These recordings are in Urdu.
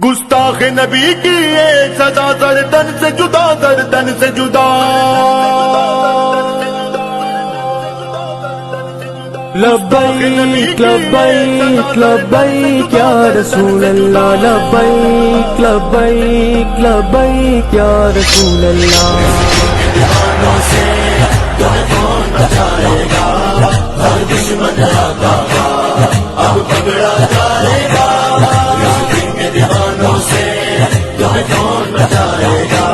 گستاخ نبی کی ایک سزا گردن سے جدا، گردن سے جدا۔ لبیک لبیک لبیک یا رسول اللہ، لبیک لبیک لبیک یا رسول اللہ۔ دیوانوں سے تمہیں کون بچائے گا، ہر دشمن آگا اب پکڑا جائے گا۔ دیوانوں سے تمہیں کون بچائے گا،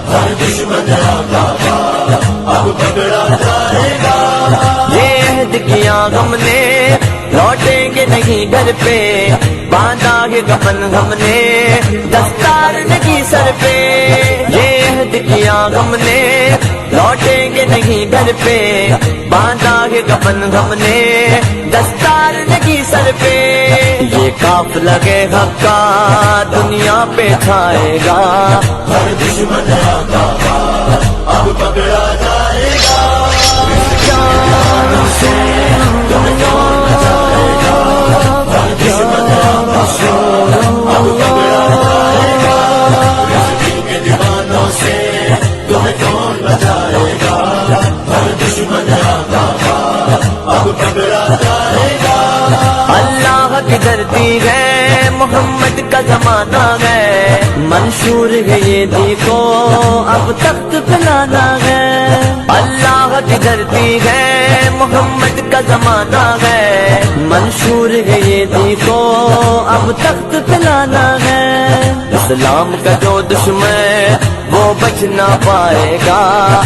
ہر دشمن آگا اب پکڑا جائے گا۔ یہ عہد کیا ہم نے لوٹیں گے نہیں گھر پہ، باندھا ہے کفن ہم نے دستار نہیں سر پہ۔ یہ عہد کیا ہم نے لوٹیں گے نہیں گھر پہ، باندھا ہے کفن ہم نے دستار نہیں سر پہ۔ یہ قافلہ حق کا دنیا پہ چھائے گا، ہر دشمن آگا اب پکڑا جائے گا۔ دیوانوں سے تمہیں کون بچائے گا، ہر دشمن آگا اب پکڑا جائے گا۔ دیوانوں سے تمہیں کون بچائے گا، ہر دشمن آگا اب پکڑا جائے گا۔ اللہ کی دھرتی ہے، محمد کا زمانہ ہے، منشور ہے یہ دیکھو اب تخت پلانا ہے۔ اللہ کی دھرتی ہے، محمد کا زمانہ ہے، منشور ہے یہ دیکھو اب تخت پلانا ہے۔ اسلام کا جو دشمن وہ بچ نہ پائے گا۔